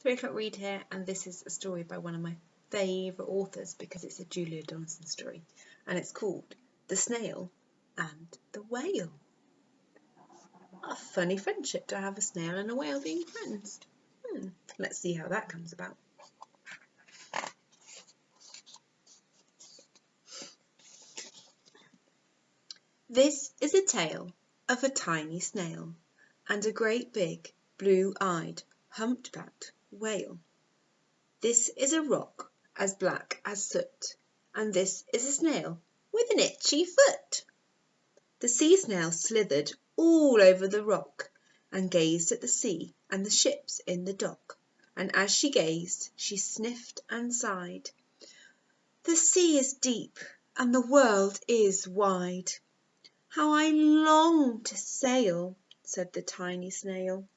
3 o'clock read here, and this is a story by one of my favourite authors because it's a Julia Donaldson story, and it's called The Snail and the Whale. A funny friendship to have a snail and a whale being friends. Let's see how that comes about. This is a tale of a tiny snail and a great big, blue-eyed, humpbacked whale. This is a rock as black as soot, and this is a snail with an itchy foot. The sea snail slithered all over the rock and gazed at the sea and the ships in the dock, and as she gazed she sniffed and sighed. The sea is deep and the world is wide. How I long to sail, said the tiny snail.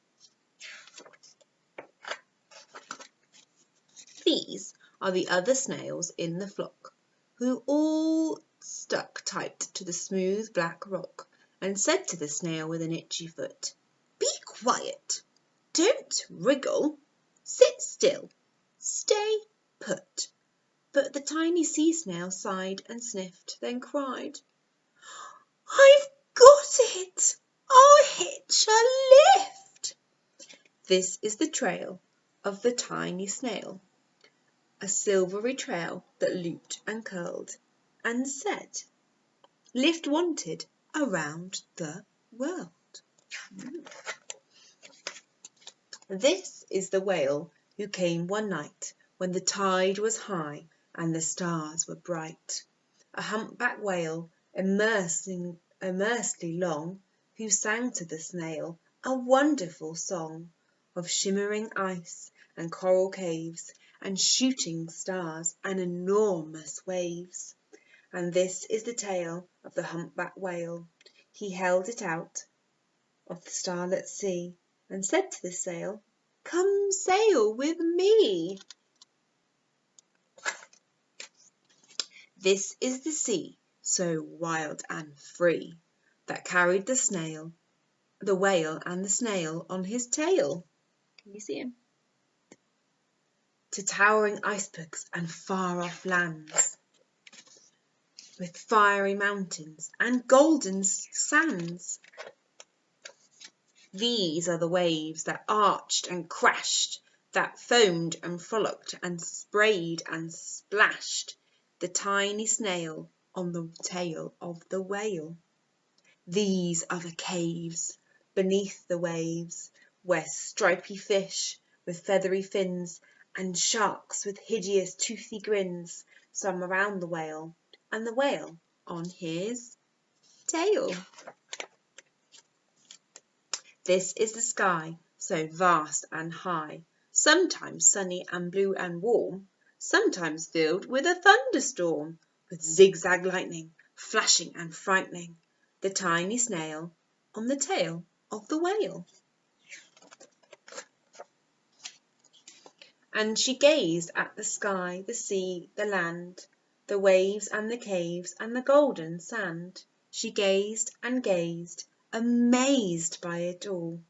These are the other snails in the flock, who all stuck tight to the smooth black rock, and said to the snail with an itchy foot, "Be quiet, don't wriggle, sit still, stay put." But the tiny sea snail sighed and sniffed, then cried, "I've got it! I'll hitch a lift." This is the trail of the tiny snail, a silvery trail that looped and curled and said, "Lift wanted around the world." This is the whale who came one night when the tide was high and the stars were bright, a humpback whale immersedly long, who sang to the snail a wonderful song of shimmering ice and coral caves and shooting stars and enormous waves. And this is the tale of the humpback whale. He held it out of the starlit sea and said to the sail, "Come sail with me." This is the sea, so wild and free, that carried the whale and the snail on his tail. Can you see him? To towering icebergs and far-off lands, with fiery mountains and golden sands. These are the waves that arched and crashed, that foamed and frolicked and sprayed and splashed the tiny snail on the tail of the whale. These are the caves beneath the waves, where stripy fish with feathery fins and sharks with hideous toothy grins swam around the whale and the whale on his tail. This is the sky, so vast and high, sometimes sunny and blue and warm, sometimes filled with a thunderstorm, with zigzag lightning, flashing and frightening the tiny snail on the tail of the whale. And she gazed at the sky, the sea, the land, the waves and the caves and the golden sand. She gazed and gazed, amazed by it all.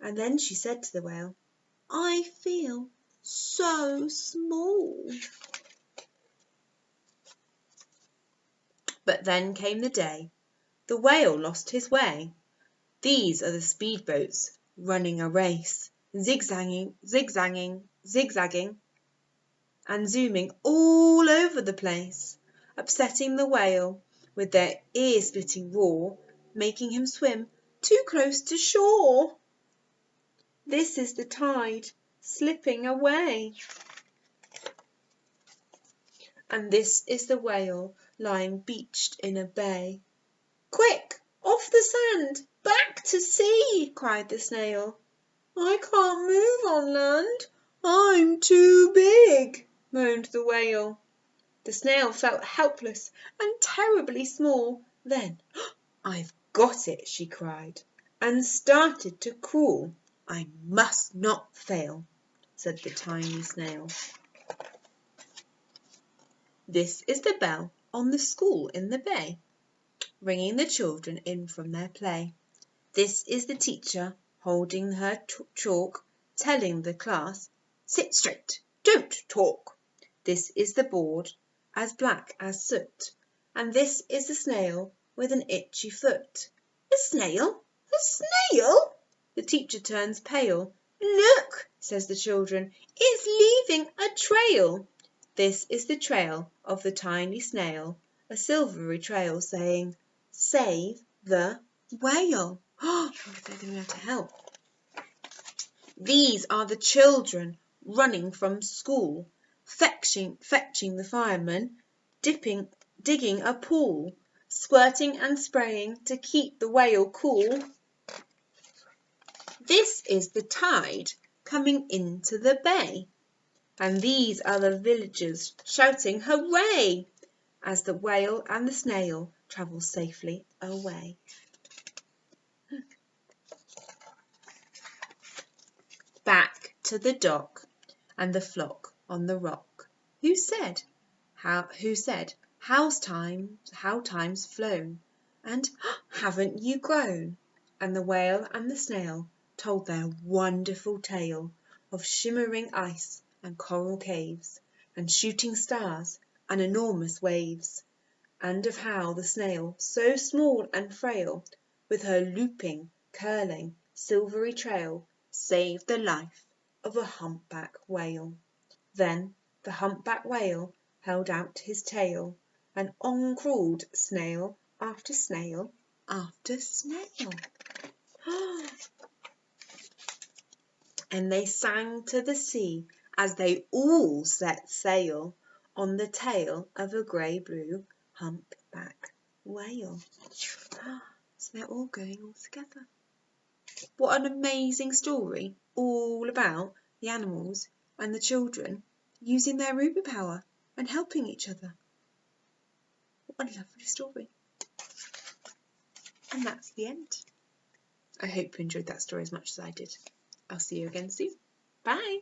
And then she said to the whale, "I feel so small." But then came the day. The whale lost his way. These are the speedboats running a race, zigzagging, and zooming all over the place, upsetting the whale with their ear-splitting roar, making him swim too close to shore. This is the tide slipping away. And this is the whale lying beached in a bay. "Quick, off the sand, back to sea," cried the snail. "I can't move on land, I'm too big," moaned the whale. The snail felt helpless and terribly small. Then, "I've got it," she cried, and started to crawl. "I must not fail," said the tiny snail. This is the bell on the school in the bay, ringing the children in from their play. This is the teacher holding her chalk, telling the class, Sit straight, don't talk. This is the board, as black as soot, and this is the snail with an itchy foot. A snail? A snail? The teacher turns pale. Look, says the children, it's leaving a trail. This is the trail of the tiny snail, a silvery trail saying, Save the whale. Oh, they're going to have to help. These are the children running from school, fetching the fireman, digging a pool, squirting and spraying to keep the whale cool. This is the tide coming into the bay, and these are the villagers shouting hooray as the whale and the snail travel safely away. Back to the dock and the flock on the rock. Who said, how time's flown, and haven't you grown? And the whale and the snail told their wonderful tale of shimmering ice and coral caves, and shooting stars and enormous waves, and of how the snail, so small and frail, with her looping, curling, silvery trail, saved the life of a humpback whale. Then the humpback whale held out his tail, and on crawled snail after snail after snail. And they sang to the sea as they all set sail on the tail of a grey-blue humpback whale. So they're all going all together. What an amazing story, all about the animals and the children using their ruby power and helping each other. What a lovely story. And that's the end. I hope you enjoyed that story as much as I did. I'll see you again soon. Bye.